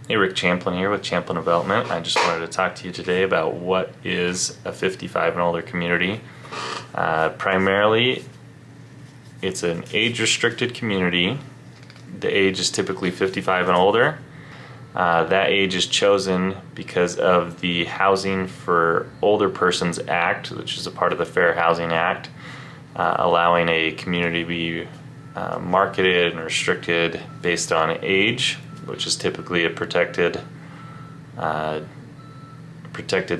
Hey, Rick Champlin here with Champlin Development. I just wanted to talk to you today about what is a 55 and older community. Primarily, it's an age-restricted community. The age is typically 55 and older. That age is chosen because of the Housing for Older Persons Act, which is a part of the Fair Housing Act, allowing a community to be marketed and restricted based on age, which is typically a protected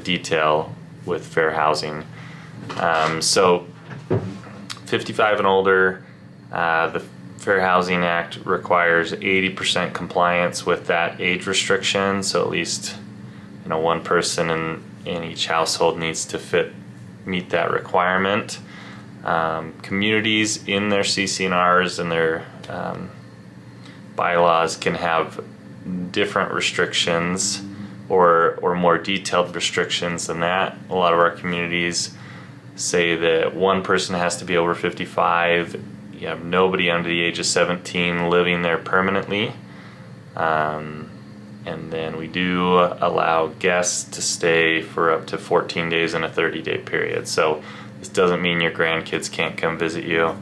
detail with fair housing. So 55 and older, the Fair Housing Act requires 80% compliance with that age restriction. So at least one person in each household needs to meet that requirement. Communities in their CC&Rs and their bylaws can have different restrictions or more detailed restrictions than that. A lot of our communities say that one person has to be over 55. You have nobody under the age of 17 living there permanently. And then we do allow guests to stay for up to 14 days in a 30-day period. So this doesn't mean your grandkids can't come visit you.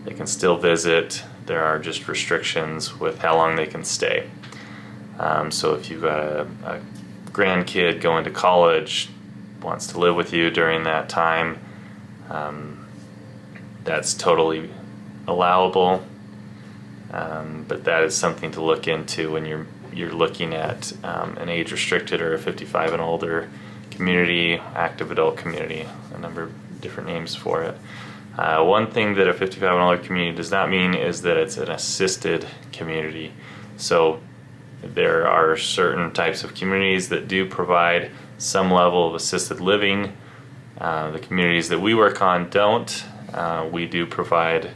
They can still visit. There are just restrictions with how long they can stay. So if you've got a grandkid going to college, wants to live with you during that time, that's totally allowable. But that is something to look into when you're looking at an age-restricted or a 55 and older community, active adult community, a number of different names for it. One thing that a 55 and older community does not mean is that it's an assisted community. So there are certain types of communities that do provide some level of assisted living. The communities that we work on don't. We do provide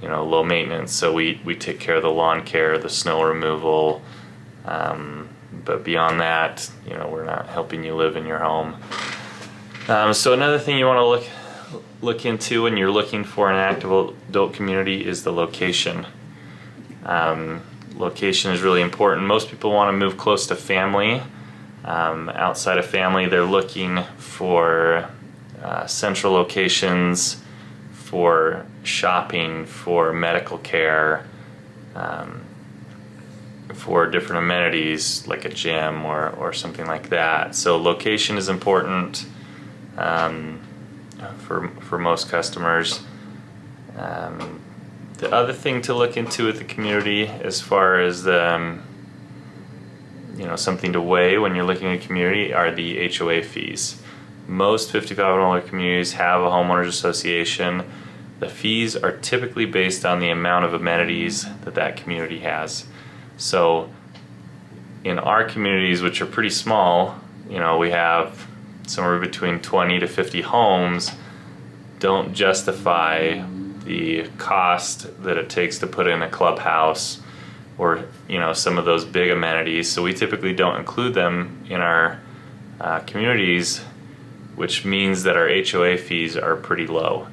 low maintenance, so we take care of the lawn care, the snow removal, but beyond that, we're not helping you live in your home. So another thing you want to look into when you're looking for an active adult community is the location. Location is really important. Most people want to move close to family. Outside of family, they're looking for central locations for shopping, for medical care, for different amenities like a gym or something like that. So location is important for most customers. The other thing to look into with the community, as far as something to weigh when you're looking at a community, are the HOA fees. Most 55 and older communities have a homeowners association. The fees are typically based on the amount of amenities that community has. So in our communities, which are pretty small, we have somewhere between 20 to 50 homes, don't justify the cost that it takes to put in a clubhouse or some of those big amenities. So we typically don't include them in our communities, which means that our HOA fees are pretty low.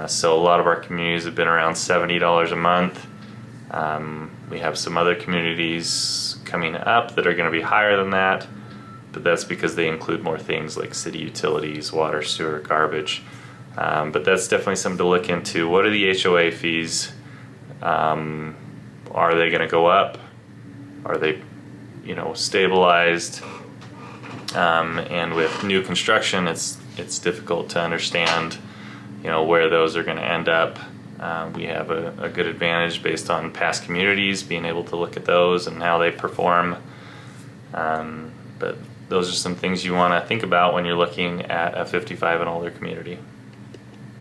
So a lot of our communities have been around $70 a month. We have some other communities coming up that are going to be higher than that, but that's because they include more things like city utilities, water, sewer, garbage. But that's definitely something to look into. What are the HOA fees? Are they going to go up? Are they, stabilized? And with new construction, it's difficult to understand, where those are going to end up. We have a good advantage based on past communities, being able to look at those and how they perform. But those are some things you want to think about when you're looking at a 55 and older community.